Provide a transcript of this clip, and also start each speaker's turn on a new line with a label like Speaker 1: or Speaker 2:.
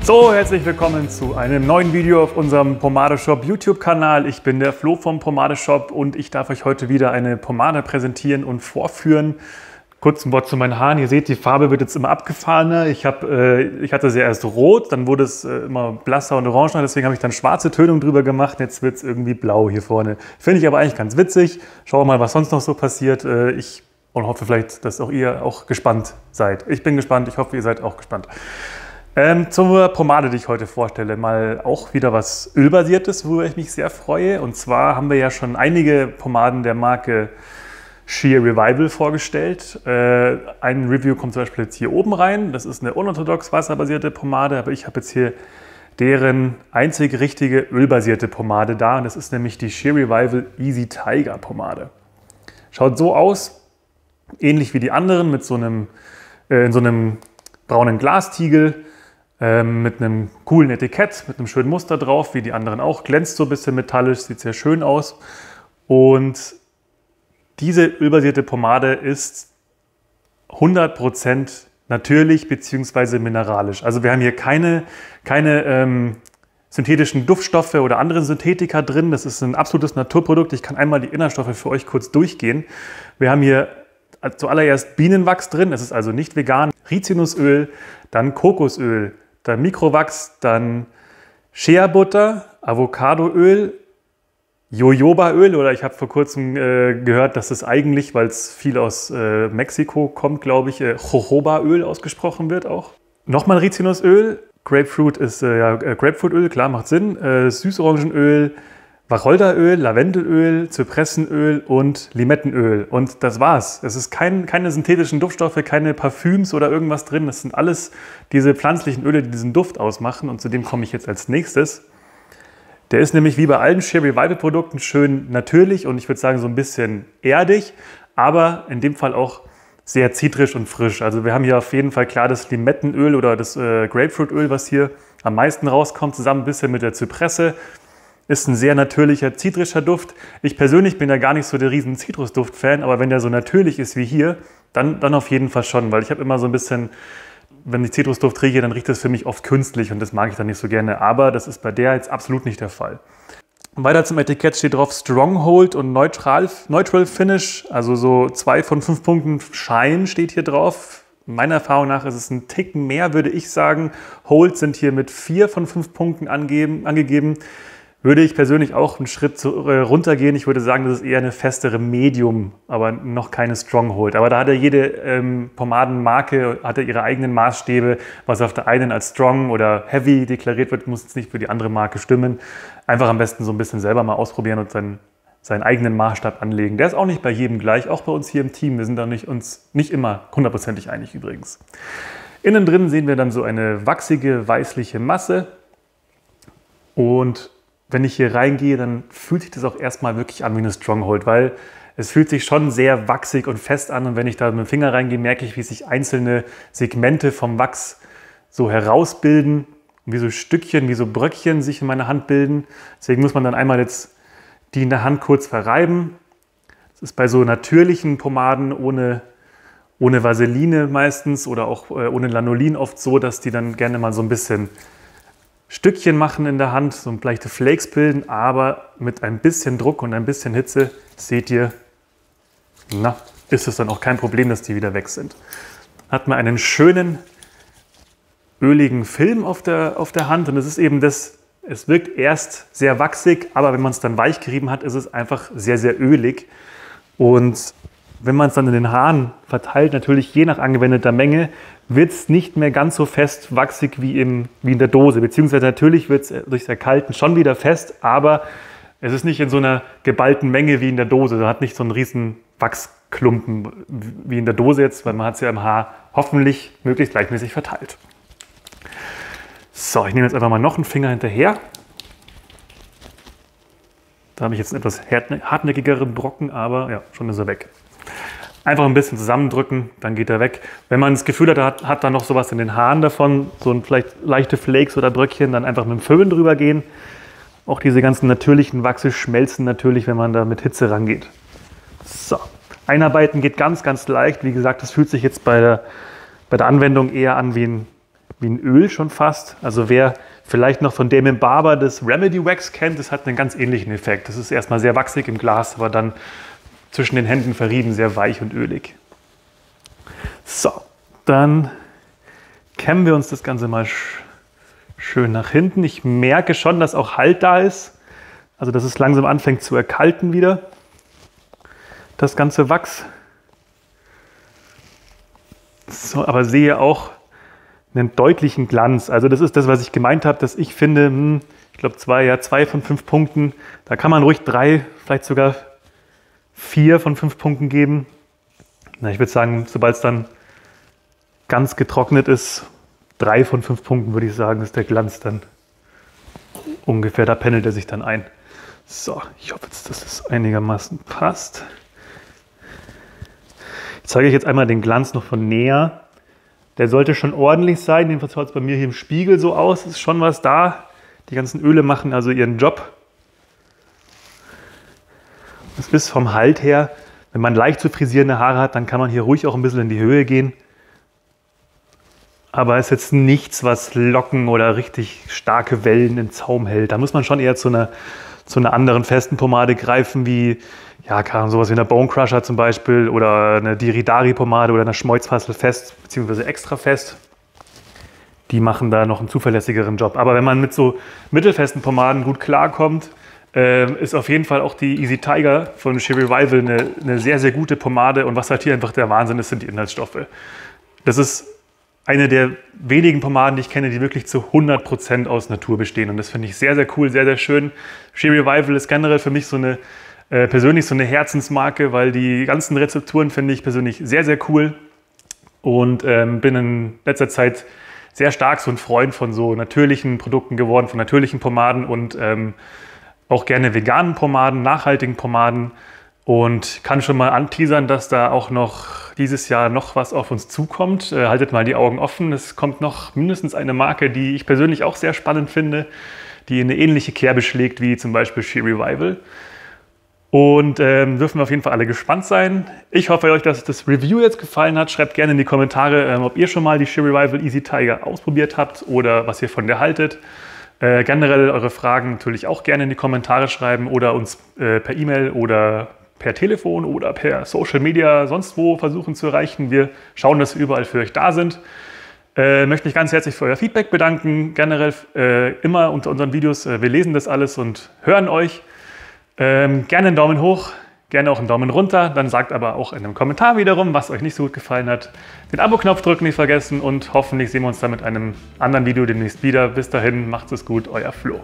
Speaker 1: So, herzlich willkommen zu einem neuen Video auf unserem Pomade-Shop YouTube-Kanal. Ich bin der Flo vom Pomade-Shop und ich darf euch heute wieder eine Pomade präsentieren und vorführen. Kurz ein Wort zu meinen Haaren. Ihr seht, die Farbe wird jetzt immer abgefahrener. Ich hatte sie erst rot, dann wurde es immer blasser und orangener, deswegen habe ich dann schwarze Tönung drüber gemacht. Jetzt wird es irgendwie blau hier vorne. Finde ich aber eigentlich ganz witzig. Schauen wir mal, was sonst noch so passiert. Ich hoffe vielleicht, dass auch ihr auch gespannt seid. Ich bin gespannt, ich hoffe, ihr seid auch gespannt. Zur Pomade, die ich heute vorstelle, mal auch wieder was Ölbasiertes, worüber ich mich sehr freue. Und zwar haben wir ja schon einige Pomaden der Marke Sheer Revival vorgestellt. Ein Review kommt zum Beispiel jetzt hier oben rein. Das ist eine unorthodox wasserbasierte Pomade, aber ich habe jetzt hier deren einzig richtige ölbasierte Pomade da. Und das ist nämlich die Sheer Revival Easy Tiger Pomade. Schaut so aus, ähnlich wie die anderen, mit in so einem braunen Glastiegel. Mit einem coolen Etikett, mit einem schönen Muster drauf, wie die anderen auch. Glänzt so ein bisschen metallisch, sieht sehr schön aus. Und diese ölbasierte Pomade ist 100% natürlich bzw. mineralisch. Also wir haben hier keine synthetischen Duftstoffe oder andere Synthetika drin. Das ist ein absolutes Naturprodukt. Ich kann einmal die Inhaltsstoffe für euch kurz durchgehen. Wir haben hier zuallererst Bienenwachs drin. Es ist also nicht vegan. Rizinusöl, dann Kokosöl, dann Mikrowachs, dann Shea-Butter, Avocadoöl, Jojobaöl oder ich habe vor kurzem gehört, dass es eigentlich, weil es viel aus Mexiko kommt, glaube ich, Jojobaöl ausgesprochen wird auch. Nochmal Rizinusöl, Grapefruit ist Grapefruitöl, klar, macht Sinn, Süßorangenöl, Wacholderöl, Lavendelöl, Zypressenöl und Limettenöl. Und das war's. Es ist keine synthetischen Duftstoffe, keine Parfüms oder irgendwas drin. Das sind alles diese pflanzlichen Öle, die diesen Duft ausmachen. Und zu dem komme ich jetzt als nächstes. Der ist nämlich wie bei allen Sheer Revival Produkten schön natürlich und ich würde sagen so ein bisschen erdig, aber in dem Fall auch sehr zitrisch und frisch. Also wir haben hier auf jeden Fall klar das Limettenöl oder das Grapefruitöl, was hier am meisten rauskommt, zusammen ein bisschen mit der Zypresse. Ist ein sehr natürlicher, zitrischer Duft. Ich persönlich bin ja gar nicht so der riesen Zitrusduft-Fan, aber wenn der so natürlich ist wie hier, dann auf jeden Fall schon, weil ich habe immer so ein bisschen, wenn ich Zitrusduft rieche, dann riecht das für mich oft künstlich und das mag ich dann nicht so gerne, aber das ist bei der jetzt absolut nicht der Fall. Weiter zum Etikett steht drauf Stronghold und Neutral Finish, also so 2 von 5 Punkten Shine steht hier drauf. Meiner Erfahrung nach ist es ein Ticken mehr, würde ich sagen. Hold sind hier mit 4 von 5 Punkten angegeben. Würde ich persönlich auch einen Schritt runtergehen. Ich würde sagen, das ist eher eine festere Medium, aber noch keine Stronghold. Aber da hat ja jede Pomadenmarke ihre eigenen Maßstäbe. Was auf der einen als Strong oder Heavy deklariert wird, muss jetzt nicht für die andere Marke stimmen. Einfach am besten so ein bisschen selber mal ausprobieren und seinen eigenen Maßstab anlegen. Der ist auch nicht bei jedem gleich, auch bei uns hier im Team. Wir sind da uns nicht immer hundertprozentig einig übrigens. Innen drin sehen wir dann so eine wachsige, weißliche Masse. Und wenn ich hier reingehe, dann fühlt sich das auch erstmal wirklich an wie eine Stronghold, weil es fühlt sich schon sehr wachsig und fest an und wenn ich da mit dem Finger reingehe, merke ich, wie sich einzelne Segmente vom Wachs so herausbilden, wie so Stückchen, wie so Bröckchen sich in meiner Hand bilden. Deswegen muss man dann einmal jetzt die in der Hand kurz verreiben. Das ist bei so natürlichen Pomaden ohne Vaseline meistens oder auch ohne Lanolin oft so, dass die dann gerne mal so ein bisschen Stückchen machen in der Hand, so leichte Flakes bilden, aber mit ein bisschen Druck und ein bisschen Hitze, seht ihr, ist es dann auch kein Problem, dass die wieder weg sind. Hat man einen schönen, öligen Film auf der Hand und es ist eben das, es wirkt erst sehr wachsig, aber wenn man es dann weich gerieben hat, ist es einfach sehr, sehr ölig. Und wenn man es dann in den Haaren verteilt, natürlich je nach angewendeter Menge, wird es nicht mehr ganz so fest wachsig wie in der Dose. Beziehungsweise natürlich wird es durch das Erkalten schon wieder fest, aber es ist nicht in so einer geballten Menge wie in der Dose. Man hat nicht so einen riesen Wachsklumpen wie in der Dose jetzt, weil man hat es ja im Haar hoffentlich möglichst gleichmäßig verteilt. So, ich nehme jetzt einfach mal noch einen Finger hinterher. Da habe ich jetzt einen etwas hartnäckigeren Brocken, aber ja, schon ist er weg. Einfach ein bisschen zusammendrücken, dann geht er weg. Wenn man das Gefühl hat da noch sowas in den Haaren davon, so ein vielleicht leichte Flakes oder Bröckchen, dann einfach mit dem Föhn drüber gehen. Auch diese ganzen natürlichen Wachse schmelzen natürlich, wenn man da mit Hitze rangeht. So, Einarbeiten geht ganz, ganz leicht. Wie gesagt, das fühlt sich jetzt bei der Anwendung eher an wie wie ein Öl schon fast. Also wer vielleicht noch von Damon Barber das Remedy Wax kennt, das hat einen ganz ähnlichen Effekt. Das ist erstmal sehr wachsig im Glas, aber dann zwischen den Händen verrieben sehr weich und ölig. So, dann kämmen wir uns das Ganze mal schön nach hinten. Ich merke schon, dass auch Halt da ist. Also dass es langsam anfängt zu erkalten wieder. Das ganze Wachs. So, aber sehe auch einen deutlichen Glanz. Also das ist das, was ich gemeint habe, dass ich finde, ich glaube 2 von 5 Punkten. Da kann man ruhig 3, vielleicht sogar 4 von 5 Punkten geben. Na, ich würde sagen, sobald es dann ganz getrocknet ist, 3 von 5 Punkten würde ich sagen, ist der Glanz dann ungefähr. Da pendelt er sich dann ein. So, ich hoffe jetzt, dass das einigermaßen passt. Ich zeige euch jetzt einmal den Glanz noch von näher. Der sollte schon ordentlich sein. Jedenfalls schaut es bei mir hier im Spiegel so aus. Es ist schon was da. Die ganzen Öle machen also ihren Job. Das ist vom Halt her, wenn man leicht zu frisierende Haare hat, dann kann man hier ruhig auch ein bisschen in die Höhe gehen. Aber es ist jetzt nichts, was Locken oder richtig starke Wellen in Zaum hält. Da muss man schon eher zu einer anderen festen Pomade greifen, wie ja, sowas wie eine Bone Crusher zum Beispiel oder eine Diridari-Pomade oder eine Schmolzfassel fest bzw. extra fest. Die machen da noch einen zuverlässigeren Job. Aber wenn man mit so mittelfesten Pomaden gut klarkommt, ist auf jeden Fall auch die Easy Tiger von Sheer Revival eine sehr, sehr gute Pomade. Und was halt hier einfach der Wahnsinn ist, sind die Inhaltsstoffe. Das ist eine der wenigen Pomaden, die ich kenne, die wirklich zu 100% aus Natur bestehen. Und das finde ich sehr, sehr cool, sehr, sehr schön. Sheer Revival ist generell für mich persönlich so eine Herzensmarke, weil die ganzen Rezepturen finde ich persönlich sehr, sehr cool. Und bin in letzter Zeit sehr stark so ein Freund von so natürlichen Produkten geworden, von natürlichen Pomaden und auch gerne veganen Pomaden, nachhaltigen Pomaden. Und kann schon mal anteasern, dass da auch noch dieses Jahr noch was auf uns zukommt. Haltet mal die Augen offen. Es kommt noch mindestens eine Marke, die ich persönlich auch sehr spannend finde, die eine ähnliche Kerbe schlägt wie zum Beispiel Sheer Revival. Und dürfen wir auf jeden Fall alle gespannt sein. Ich hoffe euch, dass das Review jetzt gefallen hat. Schreibt gerne in die Kommentare, ob ihr schon mal die Sheer Revival Easy Tiger ausprobiert habt oder was ihr von der haltet. Generell eure Fragen natürlich auch gerne in die Kommentare schreiben oder uns per E-Mail oder per Telefon oder per Social Media sonst wo versuchen zu erreichen. Wir schauen, dass wir überall für euch da sind. Möchte mich ganz herzlich für euer Feedback bedanken. Generell immer unter unseren Videos. Wir lesen das alles und hören euch. Gerne einen Daumen hoch, gerne auch einen Daumen runter. Dann sagt aber auch in einem Kommentar wiederum, was euch nicht so gut gefallen hat. Den Abo-Knopf drücken nicht vergessen und hoffentlich sehen wir uns dann mit einem anderen Video demnächst wieder. Bis dahin, macht's es gut, euer Flo.